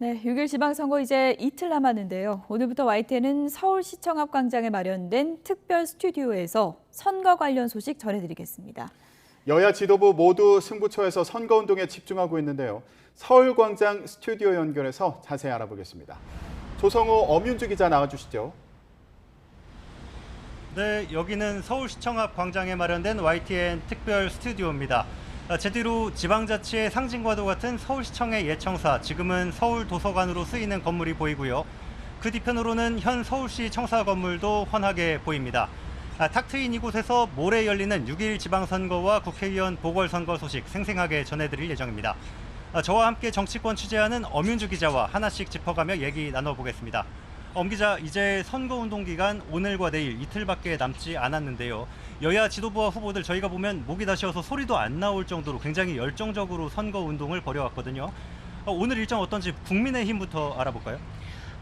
네, 6일 지방선거 이제 이틀 남았는데요. 오늘부터 YTN은 서울시청 앞 광장에 마련된 특별 스튜디오에서 선거 관련 소식 전해드리겠습니다. 여야 지도부 모두 승부처에서 선거운동에 집중하고 있는데요. 서울광장 스튜디오 연결해서 자세히 알아보겠습니다. 조성우, 엄윤주 기자 나와주시죠. 네, 여기는 서울시청 앞 광장에 마련된 YTN 특별 스튜디오입니다. 제 뒤로 지방자치의 상징과도 같은 서울시청의 예청사, 지금은 서울도서관으로 쓰이는 건물이 보이고요. 그 뒤편으로는 현 서울시 청사 건물도 환하게 보입니다. 탁 트인 이곳에서 모레 열리는 6일 지방선거와 국회의원 보궐선거 소식 생생하게 전해드릴 예정입니다. 저와 함께 정치권 취재하는 엄윤주 기자와 하나씩 짚어가며 얘기 나눠보겠습니다. 엄 기자, 이제 선거운동 기간 오늘과 내일 이틀밖에 남지 않았는데요. 여야 지도부와 후보들 저희가 보면 목이 다 쉬어서 소리도 안 나올 정도로 굉장히 열정적으로 선거운동을 벌여왔거든요. 오늘 일정 어떤지 국민의힘부터 알아볼까요?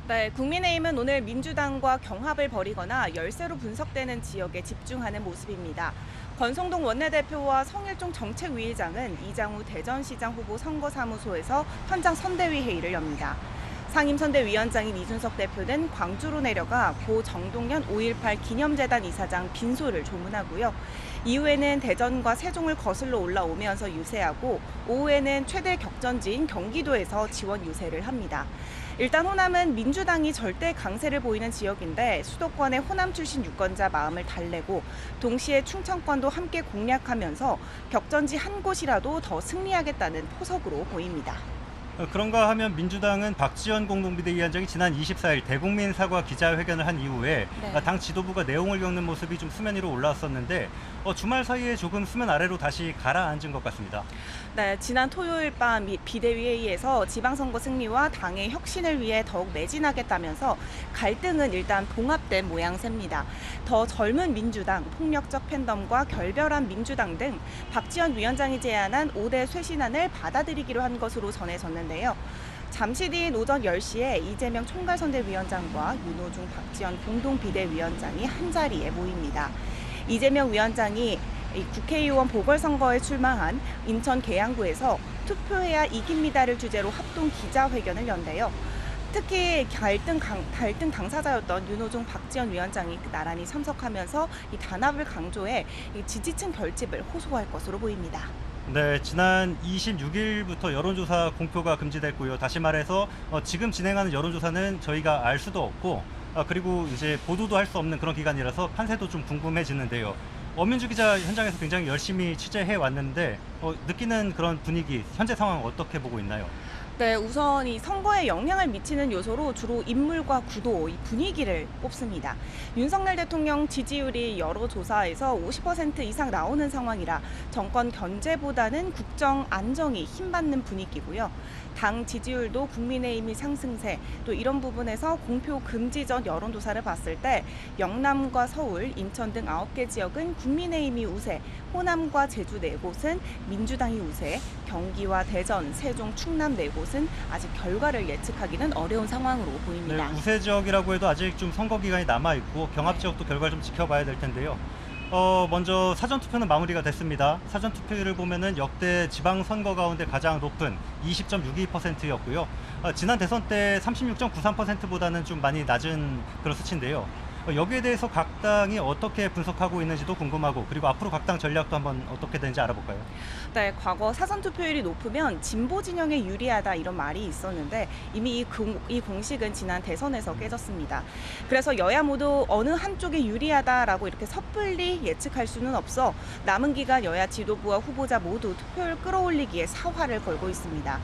네, 국민의힘은 오늘 민주당과 경합을 벌이거나 열세로 분석되는 지역에 집중하는 모습입니다. 권성동 원내대표와 성일종 정책위의장은 이장우 대전시장 후보 선거사무소에서 현장 선대위 회의를 엽니다. 상임선대위원장인 이준석 대표는 광주로 내려가 고 정동연 5.18 기념재단 이사장 빈소를 조문하고요. 이후에는 대전과 세종을 거슬러 올라오면서 유세하고 오후에는 최대 격전지인 경기도에서 지원 유세를 합니다. 일단 호남은 민주당이 절대 강세를 보이는 지역인데 수도권의 호남 출신 유권자 마음을 달래고 동시에 충청권도 함께 공략하면서 격전지 한 곳이라도 더 승리하겠다는 포석으로 보입니다. 그런가 하면 민주당은 박지원 공동비대위원장이 지난 24일 대국민 사과 기자회견을 한 이후에 당 지도부가 내용을 겪는 모습이 좀 수면 위로 올라왔었는데 주말 사이에 조금 수면 아래로 다시 가라앉은 것 같습니다. 네, 지난 토요일 밤 비대위회의에서 지방선거 승리와 당의 혁신을 위해 더욱 매진하겠다면서 갈등은 일단 봉합된 모양새입니다. 더 젊은 민주당, 폭력적 팬덤과 결별한 민주당 등 박지원 위원장이 제안한 5대 쇄신안을 받아들이기로 한 것으로 전해졌는데요. 잠시 뒤인 오전 10시에 이재명 총괄선대위원장과 윤호중 박지원 공동비대위원장이 한자리에 모입니다. 이재명 위원장이 국회의원 보궐선거에 출마한 인천 계양구에서 투표해야 이깁니다를 주제로 합동 기자회견을 연대요. 특히 갈등 당사자였던 윤호중 박지원 위원장이 나란히 참석하면서 이 단합을 강조해 지지층 결집을 호소할 것으로 보입니다. 네, 지난 26일부터 여론조사 공표가 금지됐고요. 다시 말해서 지금 진행하는 여론조사는 저희가 알 수도 없고 그리고 이제 보도도 할 수 없는 그런 기간이라서 판세도 좀 궁금해지는데요. 엄민주 기자 현장에서 굉장히 열심히 취재해 왔는데 느끼는 그런 분위기, 현재 상황 어떻게 보고 있나요? 네, 우선 이 선거에 영향을 미치는 요소로 주로 인물과 구도, 이 분위기를 꼽습니다. 윤석열 대통령 지지율이 여러 조사에서 50% 이상 나오는 상황이라 정권 견제보다는 국정 안정이 힘받는 분위기고요. 당 지지율도 국민의힘이 상승세, 또 이런 부분에서 공표 금지 전 여론조사를 봤을 때 영남과 서울, 인천 등 9개 지역은 국민의힘이 우세, 호남과 제주 4곳은 민주당이 우세, 경기와 대전, 세종, 충남 4곳은 아직 결과를 예측하기는 어려운 상황으로 보입니다. 네, 우세 지역이라고 해도 아직 좀 선거 기간이 남아 있고 경합 지역도 결과를 좀 지켜봐야 될 텐데요. 먼저 사전 투표는 마무리가 됐습니다. 사전 투표율을 보면은 역대 지방 선거 가운데 가장 높은 20.62%였고요. 지난 대선 때 36.93%보다는 좀 많이 낮은 그런 수치인데요. 여기에 대해서 각 당이 어떻게 분석하고 있는지도 궁금하고 그리고 앞으로 각 당 전략도 한번 어떻게 되는지 알아볼까요? 네, 과거 사전 투표율이 높으면 진보 진영에 유리하다 이런 말이 있었는데 이미 이 공식은 지난 대선에서 깨졌습니다. 그래서 여야 모두 어느 한쪽에 유리하다라고 이렇게 섣불리 예측할 수는 없어 남은 기간 여야 지도부와 후보자 모두 투표율 끌어올리기에 사활을 걸고 있습니다.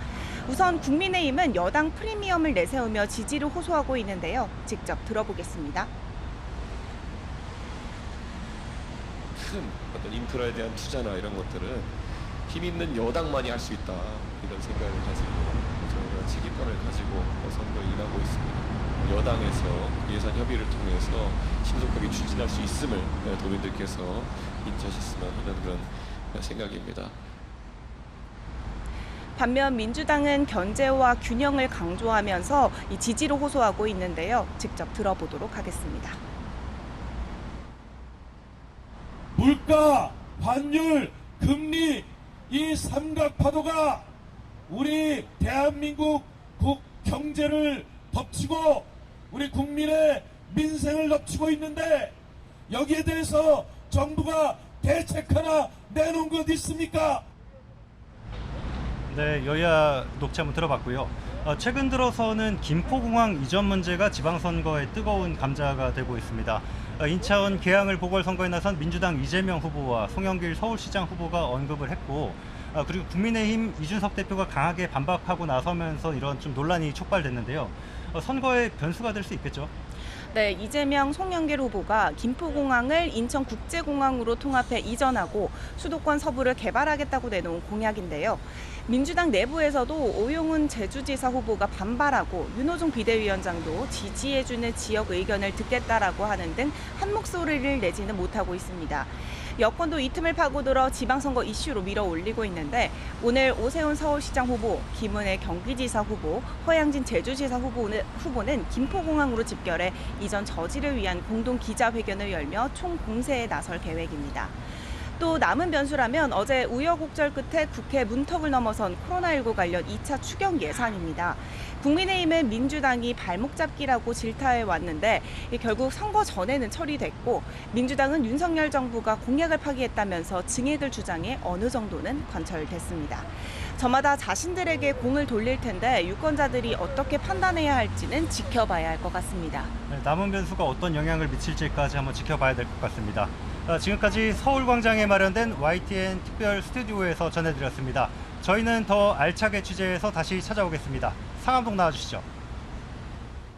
우선 국민의힘은 여당 프리미엄을 내세우며 지지를 호소하고 있는데요. 직접 들어보겠습니다. 큰 어떤 인프라에 대한 투자나 이런 것들은 힘 있는 여당만이 할 수 있다 이런 생각을 가지고 저희가 지기권을 가지고 선거에 임하고 있습니다. 여당에서 예산 협의를 통해서 신속하게 추진할 수 있음을 도민들께서 인지하셨으면 하는 그런 생각입니다. 반면 민주당은 견제와 균형을 강조하면서 이 지지를 호소하고 있는데요. 직접 들어보도록 하겠습니다. 물가, 환율, 금리 이 삼각파도가 우리 대한민국 경제를 덮치고 우리 국민의 민생을 덮치고 있는데 여기에 대해서 정부가 대책 하나 내놓은 것 있습니까? 네, 여야 녹취 한번 들어봤고요. 최근 들어서는 김포공항 이전 문제가 지방선거의 뜨거운 감자가 되고 있습니다. 인천 계양을 보궐선거에 나선 민주당 이재명 후보와 송영길 서울시장 후보가 언급을 했고, 그리고 국민의힘 이준석 대표가 강하게 반박하고 나서면서 이런 좀 논란이 촉발됐는데요. 선거의 변수가 될 수 있겠죠. 네, 이재명, 송영길 후보가 김포공항을 인천국제공항으로 통합해 이전하고 수도권 서부를 개발하겠다고 내놓은 공약인데요. 민주당 내부에서도 오용훈 제주지사 후보가 반발하고 윤호중 비대위원장도 지지해주는 지역 의견을 듣겠다라고 하는 등 한 목소리를 내지는 못하고 있습니다. 여권도 이 틈을 파고들어 지방선거 이슈로 밀어올리고 있는데 오늘 오세훈 서울시장 후보, 김은혜 경기지사 후보, 허양진 제주지사 후보는 김포공항으로 집결해 이전 저지를 위한 공동 기자회견을 열며 총공세에 나설 계획입니다. 또 남은 변수라면 어제 우여곡절 끝에 국회 문턱을 넘어선 코로나19 관련 2차 추경 예산입니다. 국민의힘은 민주당이 발목 잡기라고 질타해 왔는데 결국 선거 전에는 처리됐고 민주당은 윤석열 정부가 공약을 파기했다면서 증액을 주장해 어느 정도는 관철됐습니다. 저마다 자신들에게 공을 돌릴 텐데 유권자들이 어떻게 판단해야 할지는 지켜봐야 할 것 같습니다. 네, 남은 변수가 어떤 영향을 미칠지까지 한번 지켜봐야 될 것 같습니다. 지금까지 서울광장에 마련된 YTN 특별 스튜디오에서 전해드렸습니다. 저희는 더 알차게 취재해서 다시 찾아오겠습니다. 상암동 나와주시죠.